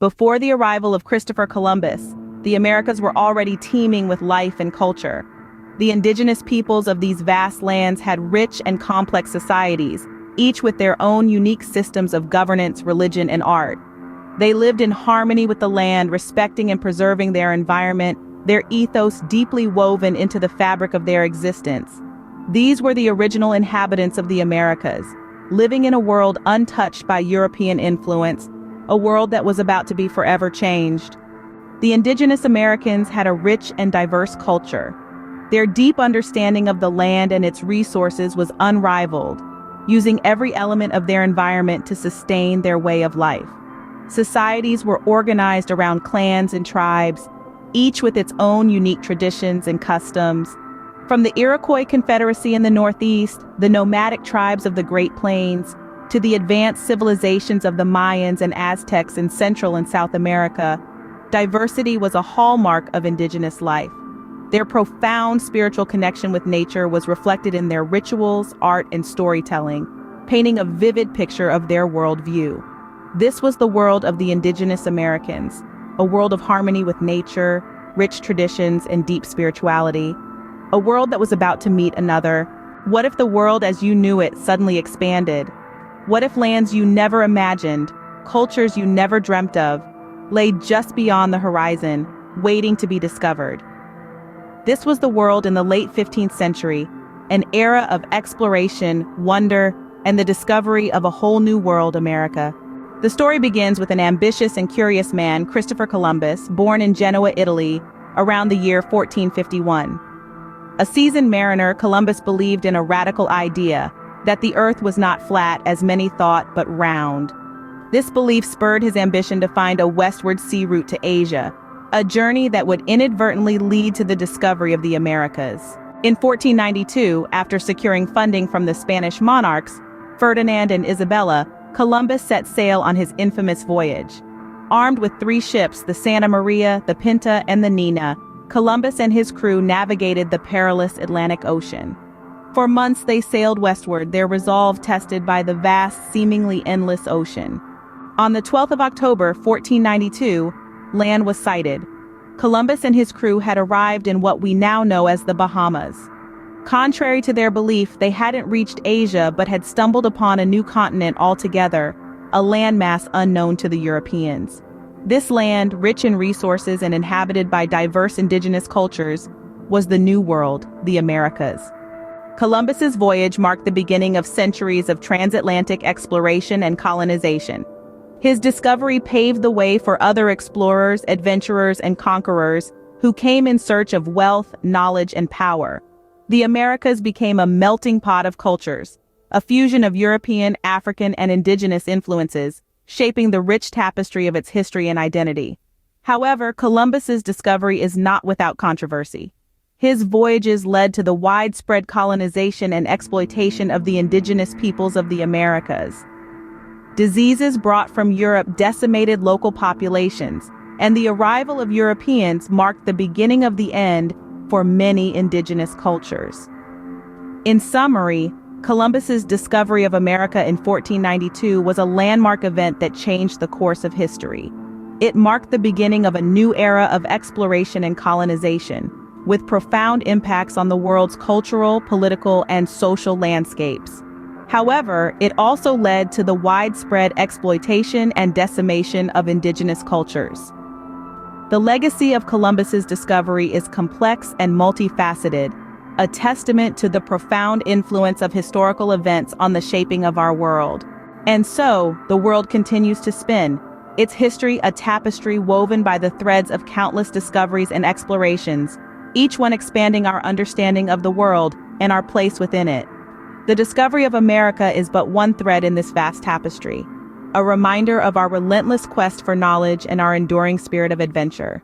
Before the arrival of Christopher Columbus, the Americas were already teeming with life and culture. The indigenous peoples of these vast lands had rich and complex societies, each with their own unique systems of governance, religion, and art. They lived in harmony with the land, respecting and preserving their environment, their ethos deeply woven into the fabric of their existence. These were the original inhabitants of the Americas, living in a world untouched by European influence, a world that was about to be forever changed. The indigenous Americans had a rich and diverse culture. Their deep understanding of the land and its resources was unrivaled, using every element of their environment to sustain their way of life. Societies were organized around clans and tribes, each with its own unique traditions and customs. From the Iroquois Confederacy in the Northeast, the nomadic tribes of the Great Plains, to the advanced civilizations of the Mayans and Aztecs in Central and South America, diversity was a hallmark of indigenous life. Their profound spiritual connection with nature was reflected in their rituals, art, and storytelling, painting a vivid picture of their worldview. This was the world of the indigenous Americans, a world of harmony with nature, rich traditions, and deep spirituality. A world that was about to meet another. What if the world as you knew it suddenly expanded? What if lands you never imagined, cultures you never dreamt of, lay just beyond the horizon, waiting to be discovered? This was the world in the late 15th century, an era of exploration, wonder, and the discovery of a whole new world, America. The story begins with an ambitious and curious man, Christopher Columbus, born in Genoa, Italy, around the year 1451. A seasoned mariner, Columbus believed in a radical idea, that the earth was not flat, as many thought, but round. This belief spurred his ambition to find a westward sea route to Asia, a journey that would inadvertently lead to the discovery of the Americas. In 1492, after securing funding from the Spanish monarchs, Ferdinand and Isabella, Columbus set sail on his infamous voyage. Armed with 3 ships, the Santa Maria, the Pinta, and the Nina, Columbus and his crew navigated the perilous Atlantic Ocean. For months they sailed westward, their resolve tested by the vast, seemingly endless ocean. On the 12th of October, 1492, land was sighted. Columbus and his crew had arrived in what we now know as the Bahamas. Contrary to their belief, they hadn't reached Asia but had stumbled upon a new continent altogether, a landmass unknown to the Europeans. This land, rich in resources and inhabited by diverse indigenous cultures, was the New World, the Americas. Columbus's voyage marked the beginning of centuries of transatlantic exploration and colonization. His discovery paved the way for other explorers, adventurers, and conquerors who came in search of wealth, knowledge, and power. The Americas became a melting pot of cultures, a fusion of European, African, and indigenous influences, shaping the rich tapestry of its history and identity. However, Columbus's discovery is not without controversy. His voyages led to the widespread colonization and exploitation of the indigenous peoples of the Americas. Diseases brought from Europe decimated local populations, and the arrival of Europeans marked the beginning of the end for many indigenous cultures. In summary, Columbus's discovery of America in 1492 was a landmark event that changed the course of history. It marked the beginning of a new era of exploration and colonization, with profound impacts on the world's cultural, political, and social landscapes. However, it also led to the widespread exploitation and decimation of indigenous cultures. The legacy of Columbus's discovery is complex and multifaceted, a testament to the profound influence of historical events on the shaping of our world. And so, the world continues to spin, its history a tapestry woven by the threads of countless discoveries and explorations, each one expanding our understanding of the world and our place within it. The discovery of America is but one thread in this vast tapestry, a reminder of our relentless quest for knowledge and our enduring spirit of adventure.